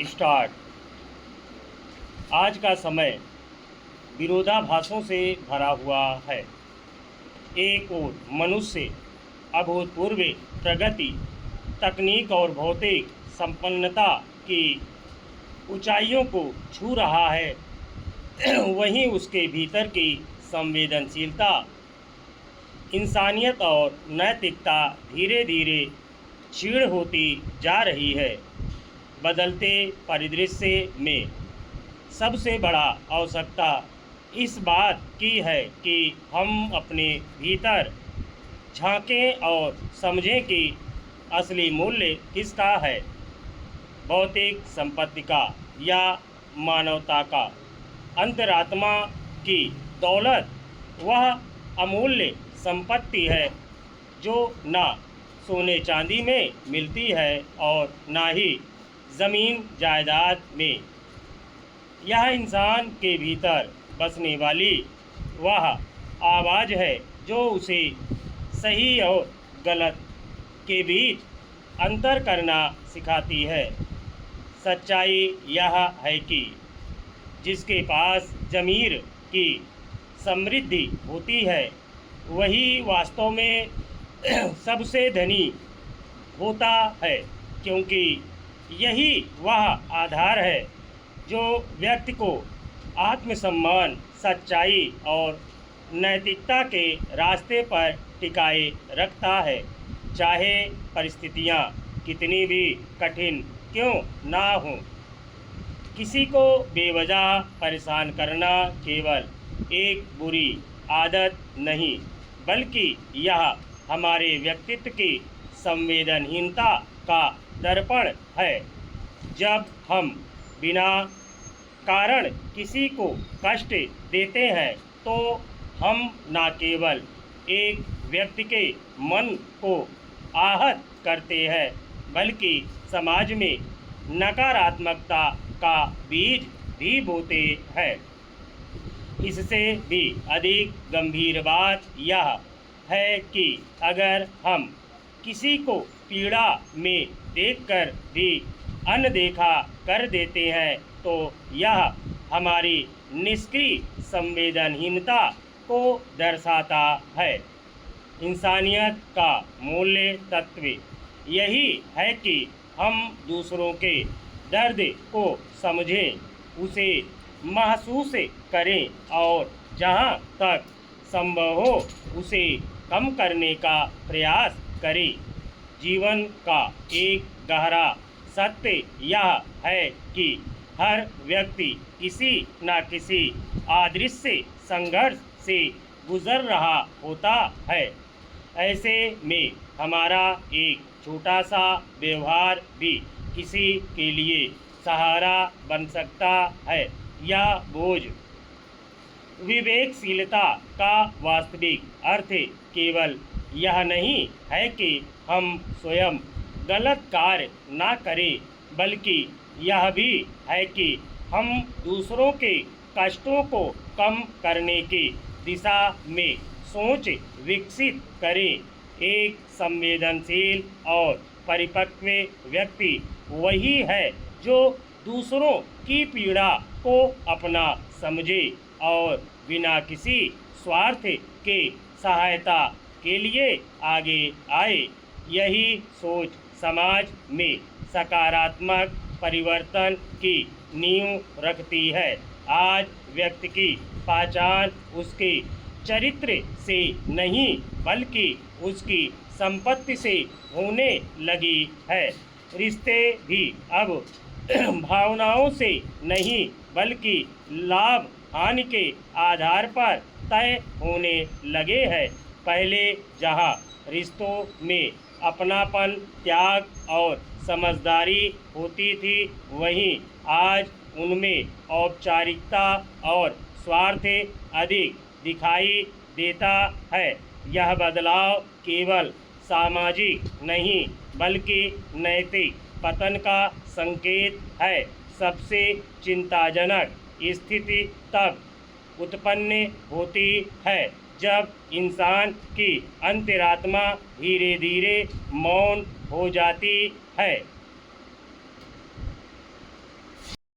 Start. आज का समय विरोधाभासों से भरा हुआ है। एक ओर मनुष्य अभूतपूर्व प्रगति, तकनीक और भौतिक संपन्नता की ऊंचाइयों को छू रहा है, वहीं उसके भीतर की संवेदनशीलता, इंसानियत और नैतिकता धीरे धीरे क्षीण होती जा रही है। बदलते परिदृश्य में सबसे बड़ा आवश्यकता इस बात की है कि हम अपने भीतर झांकें और समझें कि असली मूल्य किसका है, भौतिक संपत्ति का या मानवता का। अंतरात्मा की दौलत वह अमूल्य संपत्ति है जो ना सोने चांदी में मिलती है और ना ही ज़मीन जायदाद में। यह इंसान के भीतर बसने वाली वह आवाज़ है जो उसे सही और गलत के बीच अंतर करना सिखाती है। सच्चाई यह है कि जिसके पास ज़मीर की समृद्धि होती है वही वास्तव में सबसे धनी होता है, क्योंकि यही वह आधार है जो व्यक्ति को आत्मसम्मान, सच्चाई और नैतिकता के रास्ते पर टिकाए रखता है, चाहे परिस्थितियाँ कितनी भी कठिन क्यों ना हों। किसी को बेवजह परेशान करना केवल एक बुरी आदत नहीं, बल्कि यह हमारे व्यक्तित्व की संवेदनहीनता का दर्पण है। जब हम बिना कारण किसी को कष्ट देते हैं तो हम न केवल एक व्यक्ति के मन को आहत करते हैं, बल्कि समाज में नकारात्मकता का बीज भी बोते हैं। इससे भी अधिक गंभीर बात यह है कि अगर हम किसी को पीड़ा में देखकर भी अनदेखा कर देते हैं तो यह हमारी निष्क्रिय संवेदनहीनता को दर्शाता है। इंसानियत का मूल्य तत्व यही है कि हम दूसरों के दर्द को समझें, उसे महसूस करें और जहाँ तक संभव हो उसे कम करने का प्रयास करें। जीवन का एक गहरा सत्य यह है कि हर व्यक्ति किसी न किसी अदृश्य संघर्ष से गुजर रहा होता है। ऐसे में हमारा एक छोटा सा व्यवहार भी किसी के लिए सहारा बन सकता है। यह बोझ विवेकशीलता का वास्तविक अर्थ केवल यह नहीं है कि हम स्वयं गलत कार्य ना करें, बल्कि यह भी है कि हम दूसरों के कष्टों को कम करने की दिशा में सोच विकसित करें। एक संवेदनशील और परिपक्व व्यक्ति वही है जो दूसरों की पीड़ा को अपना समझे और बिना किसी स्वार्थ के सहायता के लिए आगे आए। यही सोच समाज में सकारात्मक परिवर्तन की नींव रखती है। आज व्यक्ति की पहचान उसके चरित्र से नहीं बल्कि उसकी संपत्ति से होने लगी है। रिश्ते भी अब भावनाओं से नहीं बल्कि लाभ हानि के आधार पर तय होने लगे हैं। पहले जहां रिश्तों में अपनापन, त्याग और समझदारी होती थी, वहीं आज उनमें औपचारिकता और स्वार्थ अधिक दिखाई देता है। यह बदलाव केवल सामाजिक नहीं बल्कि नैतिक पतन का संकेत है। सबसे चिंताजनक स्थिति तब उत्पन्न होती है जब इंसान की अंतरात्मा धीरे धीरे मौन हो जाती है।